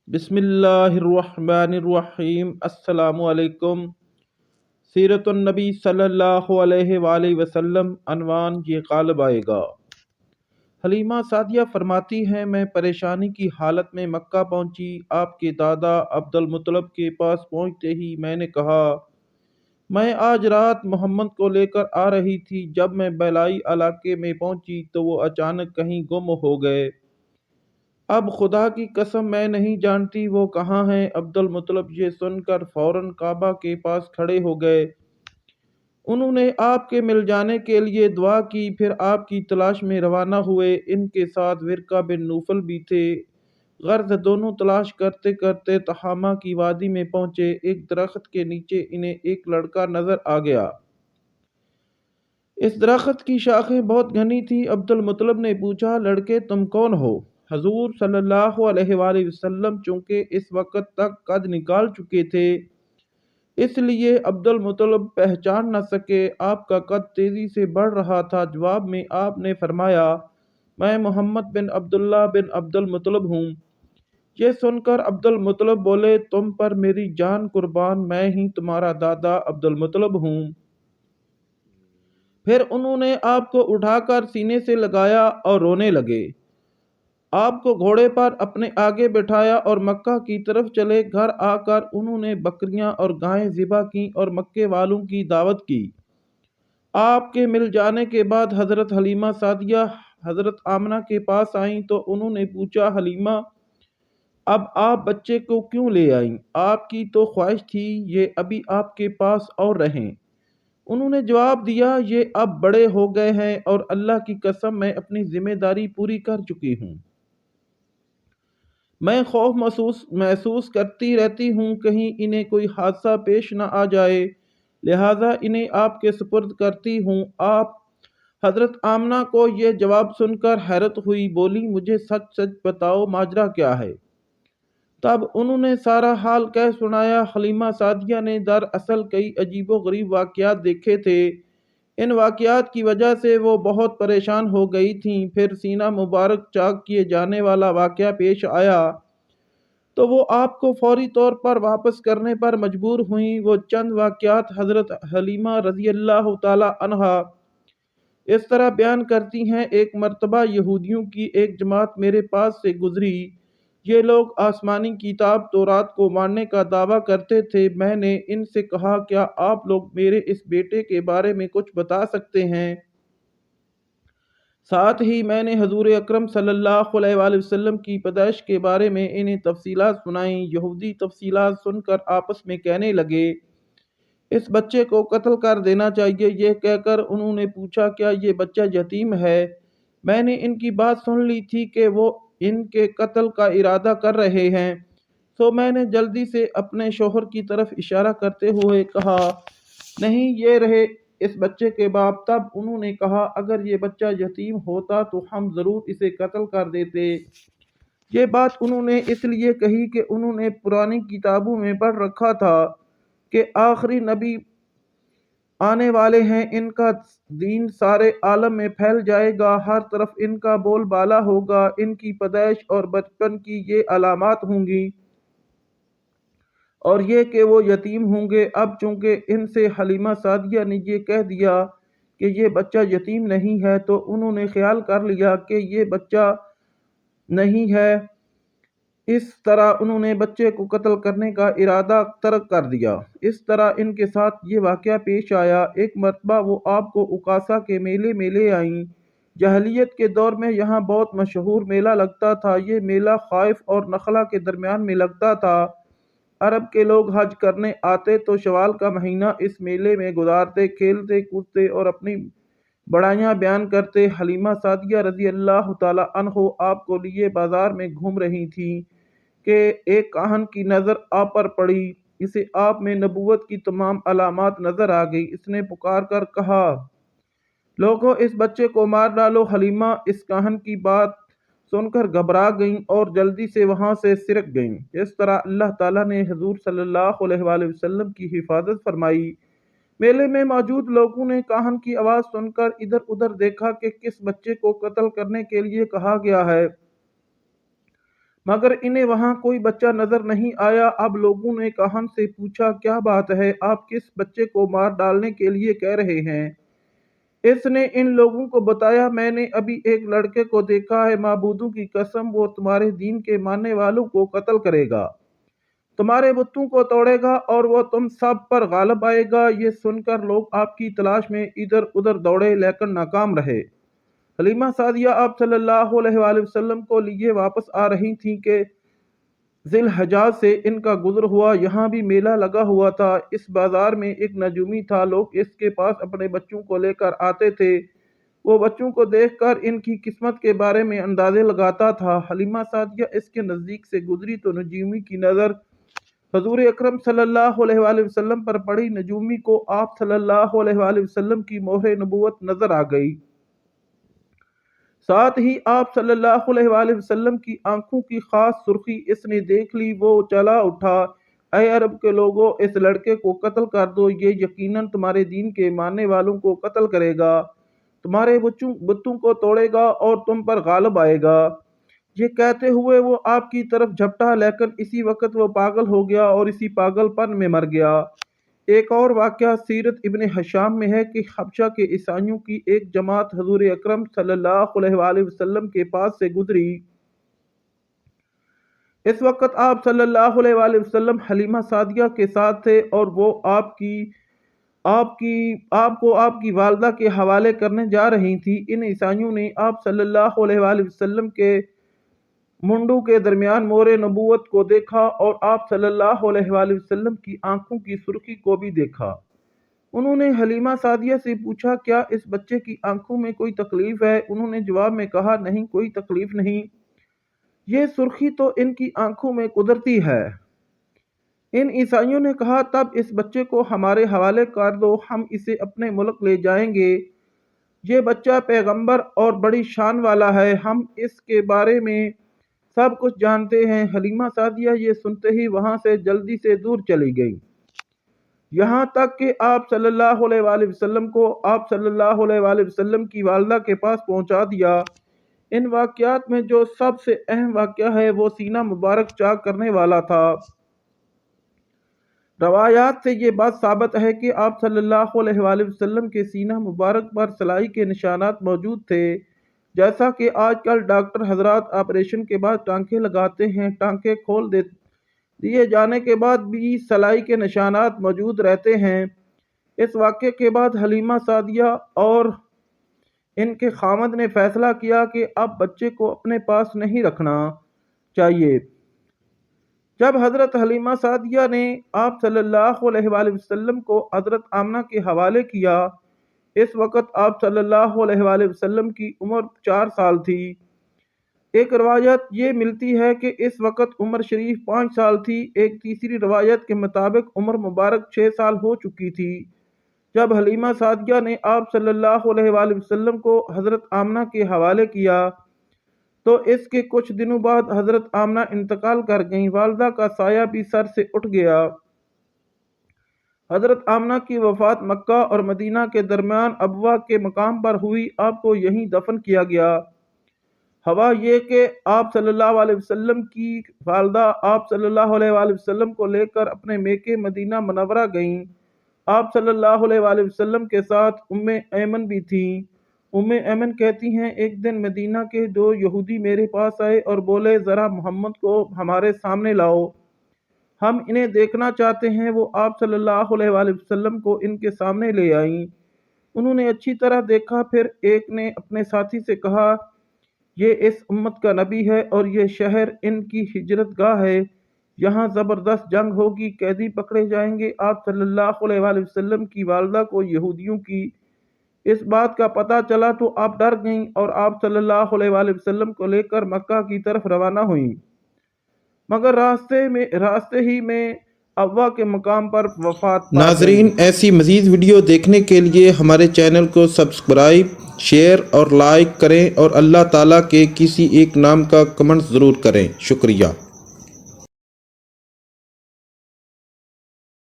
بسم اللہ الرحمن الرحیم۔ السلام علیکم۔ سیرت النبی صلی اللہ علیہ وآلہ وسلم عنوان یہ غالب آئے گا۔ حلیمہ سعدیہ فرماتی ہیں، میں پریشانی کی حالت میں مکہ پہنچی۔ آپ کے دادا عبد المطلب کے پاس پہنچتے ہی میں نے کہا، میں آج رات محمد کو لے کر آ رہی تھی۔ جب میں بیلائی علاقے میں پہنچی تو وہ اچانک کہیں گم ہو گئے۔ اب خدا کی قسم میں نہیں جانتی وہ کہاں ہیں۔ عبد المطلب یہ سن کر فوراً کعبہ کے پاس کھڑے ہو گئے۔ انہوں نے آپ کے مل جانے کے لیے دعا کی، پھر آپ کی تلاش میں روانہ ہوئے۔ ان کے ساتھ ورقہ بن نوفل بھی تھے۔ غرض دونوں تلاش کرتے کرتے تہامہ کی وادی میں پہنچے۔ ایک درخت کے نیچے انہیں ایک لڑکا نظر آ گیا۔ اس درخت کی شاخیں بہت گھنی تھیں۔ عبد المطلب نے پوچھا، لڑکے تم کون ہو؟ حضور صلی اللہ علیہ وآلہ وسلم چونکہ اس وقت تک قد نکال چکے تھے، اس لیے عبد المطلب پہچان نہ سکے۔ آپ کا قد تیزی سے بڑھ رہا تھا۔ جواب میں آپ نے فرمایا، میں محمد بن عبداللہ بن عبد المطلب ہوں۔ یہ سن کر عبد المطلب بولے، تم پر میری جان قربان، میں ہی تمہارا دادا عبد المطلب ہوں۔ پھر انہوں نے آپ کو اٹھا کر سینے سے لگایا اور رونے لگے۔ آپ کو گھوڑے پر اپنے آگے بٹھایا اور مکہ کی طرف چلے۔ گھر آ کر انہوں نے بکریاں اور گائیں ذبح کیں اور مکے والوں کی دعوت کی۔ آپ کے مل جانے کے بعد حضرت حلیمہ سعدیہ حضرت آمنہ کے پاس آئیں تو انہوں نے پوچھا، حلیمہ اب آپ بچے کو کیوں لے آئیں؟ آپ کی تو خواہش تھی یہ ابھی آپ کے پاس اور رہیں۔ انہوں نے جواب دیا، یہ اب بڑے ہو گئے ہیں اور اللہ کی قسم میں اپنی ذمہ داری پوری کر چکی ہوں۔ میں خوف محسوس کرتی رہتی ہوں کہیں انہیں کوئی حادثہ پیش نہ آ جائے، لہٰذا انہیں آپ کے سپرد کرتی ہوں۔ آپ حضرت آمنہ کو یہ جواب سن کر حیرت ہوئی، بولی، مجھے سچ سچ بتاؤ ماجرا کیا ہے؟ تب انہوں نے سارا حال کہہ سنایا۔ حلیمہ سعدیہ نے دراصل کئی عجیب و غریب واقعات دیکھے تھے۔ ان واقعات کی وجہ سے وہ بہت پریشان ہو گئی تھیں۔ پھر سینہ مبارک چاک کیے جانے والا واقعہ پیش آیا تو وہ آپ کو فوری طور پر واپس کرنے پر مجبور ہوئیں۔ وہ چند واقعات حضرت حلیمہ رضی اللہ تعالی عنہا اس طرح بیان کرتی ہیں، ایک مرتبہ یہودیوں کی ایک جماعت میرے پاس سے گزری۔ یہ لوگ آسمانی کتاب تورات کو ماننے کا دعویٰ کرتے تھے۔ میں نے ان سے کہا، کیا آپ لوگ میرے اس بیٹے کے بارے میں کچھ بتا سکتے ہیں؟ ساتھ ہی میں نے حضور اکرم صلی اللہ علیہ وآلہ وسلم کی پیدائش کے بارے میں انہیں تفصیلات سنائیں۔ یہودی تفصیلات سن کر آپس میں کہنے لگے، اس بچے کو قتل کر دینا چاہیے۔ یہ کہہ کر انہوں نے پوچھا، کیا یہ بچہ یتیم ہے؟ میں نے ان کی بات سن لی تھی کہ وہ ان کے قتل کا ارادہ کر رہے ہیں، سو میں نے جلدی سے اپنے شوہر کی طرف اشارہ کرتے ہوئے کہا، نہیں، یہ رہے اس بچے کے باپ۔ تب انہوں نے کہا، اگر یہ بچہ یتیم ہوتا تو ہم ضرور اسے قتل کر دیتے۔ یہ بات انہوں نے اس لیے کہی کہ انہوں نے پرانی کتابوں میں پڑھ رکھا تھا کہ آخری نبی آنے والے ہیں، ان کا دین سارے عالم میں پھیل جائے گا، ہر طرف ان کا بول بالا ہوگا، ان کی پیدائش اور بچپن کی یہ علامات ہوں گی اور یہ کہ وہ یتیم ہوں گے۔ اب چونکہ ان سے حلیمہ سعدیہ نے یہ کہہ دیا کہ یہ بچہ یتیم نہیں ہے تو انہوں نے خیال کر لیا کہ یہ بچہ نہیں ہے۔ اس طرح انہوں نے بچے کو قتل کرنے کا ارادہ ترک کر دیا۔ اس طرح ان کے ساتھ یہ واقعہ پیش آیا۔ ایک مرتبہ وہ آپ کو اکاسا کے میلے میں لے آئیں۔ جاہلیت کے دور میں یہاں بہت مشہور میلہ لگتا تھا۔ یہ میلہ خائف اور نخلا کے درمیان میں لگتا تھا۔ عرب کے لوگ حج کرنے آتے تو شوال کا مہینہ اس میلے میں گزارتے، کھیلتے کودتے اور اپنی بڑائیاں بیان کرتے۔ حلیمہ سعدیہ رضی اللہ تعالی عنہ آپ کو لیے بازار میں گھوم رہی تھیں کہ ایک کاہن کی نظر آپ پر پڑی۔ اسے آپ میں نبوت کی تمام علامات نظر آ گئی۔ اس نے پکار کر کہا، لوگو، اس بچے کو مار ڈالو۔ حلیمہ اس کاہن کی بات سن کر گھبرا گئیں اور جلدی سے وہاں سے سرک گئیں۔ اس طرح اللہ تعالیٰ نے حضور صلی اللہ علیہ وآلہ وسلم کی حفاظت فرمائی۔ میلے میں موجود لوگوں نے کاہن کی آواز سن کر ادھر ادھر دیکھا کہ کس بچے کو قتل کرنے کے لیے کہا گیا ہے۔ मगर इन्हें वहां कोई बच्चा नजर नहीं आया। अब लोगों ने काहन से पूछा, क्या बात है, आप किस बच्चे को मार डालने के लिए कह रहे हैं? इसने इन लोगों को बताया, मैंने अभी एक लड़के को देखा है, माबूदों की कसम वो तुम्हारे दीन के मानने वालों को कत्ल करेगा, तुम्हारे बुतों को तोड़ेगा और वो तुम सब पर गालिब आएगा। ये सुनकर लोग आपकी तलाश में इधर उधर दौड़े लेकिन नाकाम रहे। हलीमा सादिया आप सल्लल्लाहु अलैहि वसल्लम को लिए वापस आ रही थीं कि जिल हजाज से इनका गुजर हुआ। यहाँ भी मेला लगा हुआ था। इस बाजार में एक नजूमी था, लोग इसके पास अपने बच्चों को लेकर आते थे। वो बच्चों को देखकर इनकी किस्मत के बारे में अंदाजे लगाता था। हलीमा सादिया इसके नज़दीक से गुजरी तो नजूमी की नज़र हजूर अकरम सल्लल्लाहु अलैहि वसल्लम पर पड़ी। नजूमी को आप सल्लल्लाहु अलैहि वसल्लम की मोहर नबूवत नजर आ गई। साथ ही आप सल्लल्लाहु अलैहि वसल्लम की आंखों की खास सुर्खी इसने देख ली। वो चला उठा, ऐ अरब के लोगों, इस लड़के को कत्ल कर दो, ये यकीनन तुम्हारे दीन के मानने वालों को कत्ल करेगा, तुम्हारे बुतों को तोड़ेगा और तुम पर गालिब आएगा। ये कहते हुए वो आपकी तरफ झपटा, लेकिन इसी वक्त वो पागल हो गया और इसी पागलपन में मर गया। एक और वाक़या सीरत इब्न हिशाम में है कि हबशा के ईसाइयों की एक जमात हजूर अकरम सल्लल्लाहु अलैहि वसल्लम के पास से गुजरी। इस वक्त आप सल्लल्लाहु अलैहि वसल्लम हलीमा सादिया के साथ थे और वो आपको आपकी वालदा के हवाले करने जा रही थी। इन ईसाइयों ने आप सल्लल्लाहु अलैहि वसल्लम के मुंडू के दरमियान मोरे नबूवत को देखा और आप सल्लल्लाहु अलैहि वसल्लम की आंखों की सुर्खी को भी देखा। उन्होंने हलीमा सादिया से पूछा, क्या इस बच्चे की आंखों में कोई तकलीफ है? उन्होंने जवाब में कहा, नहीं, कोई तकलीफ नहीं, ये सुर्खी तो इनकी आंखों में कुदरती है। इन ईसाइयों ने कहा, तब इस बच्चे को हमारे हवाले कर दो, हम इसे अपने मुल्क ले जाएंगे। ये बच्चा पैगंबर और बड़ी शान वाला है, हम इसके बारे में सब कुछ जानते हैं। हलीमा सादिया ये सुनते ही वहां से जल्दी से दूर चली गई, यहाँ तक कि आप सल्लल्लाहु अलैहि वसल्लम को आप सल्लल्लाहु अलैहि वसल्लम की वालदा के पास पहुंचा दिया। इन वाक़यात में जो सबसे अहम वाक़या है वो सीना मुबारक चाक करने वाला था। रवायात से ये बात साबित है कि आप सल्लल्लाहु अलैहि वसल्लम के सीना मुबारक पर सिलाई के निशानात मौजूद थे। जैसा कि आजकल डॉक्टर हजरात ऑपरेशन के बाद टांके लगाते हैं, टांके खोल दिए जाने के बाद भी सिलाई के निशानात मौजूद रहते हैं। इस वाक़े के बाद हलीमा सादिया और इनके खामद ने फैसला किया कि अब बच्चे को अपने पास नहीं रखना चाहिए। जब हज़रत हलीमा सादिया ने आप सल्लल्लाहु अलैहि वसल्लम को हज़रत आमना के हवाले किया, इस वक्त आप सल्लल्लाहु अलैहि वसल्लम की उम्र 4 साल थी। एक रवायत ये मिलती है कि इस वक्त उम्र शरीफ 5 साल थी। एक तीसरी रवायत के मुताबिक उम्र मुबारक 6 साल हो चुकी थी जब हलीमा सादिया ने आप सल्लल्लाहु अलैहि वसल्लम को हज़रत आमना के हवाले किया। तो इसके कुछ दिनों बाद हज़रत आमना इंतकाल कर गईं। वालदा का साया भी सर से उठ गया। हज़रत आमना की वफ़ात मक्का और मदीना के दरमियान अबवा के मकाम पर हुई। आपको यहीं दफन किया गया। हवा ये कि आप सल्लल्लाहु अलैहि वसल्लम की वालदा आप सल्लल्लाहु अलैहि वसल्लम को लेकर अपने मेके मदीना मुनव्वरा गईं। आप सल्लल्लाहु अलैहि वसल्लम के साथ उम्मे ऐमन भी थीं। उम्मे ऐमन कहती हैं, एक दिन मदीना के 2 यहूदी मेरे पास आए और बोले, ज़रा मोहम्मद को हमारे सामने लाओ, हम इन्हें देखना चाहते हैं। वो आप सल्लल्लाहु अलैहि वसल्लम को इनके सामने ले आईं। उन्होंने अच्छी तरह देखा, फिर एक ने अपने साथी से कहा, ये इस उम्मत का नबी है और ये शहर इनकी हिजरत गाह है, यहाँ ज़बरदस्त जंग होगी, कैदी पकड़े जाएंगे। आप सल्लल्लाहु अलैहि वसल्लम की वालदा को यहूदियों की इस बात का पता चला तो आप डर गईं और आप सल्लल्लाहु अलैहि वसल्लम को लेकर मक्का की तरफ रवाना हुईं। मगर रास्ते ही में अव्वा के मकाम पर वफात पा गईं। नाज़रीन, ऐसी मज़ीद वीडियो देखने के लिए हमारे चैनल को सब्सक्राइब, शेयर और लाइक करें और अल्लाह ताला के किसी एक नाम का कमेंट ज़रूर करें। शुक्रिया।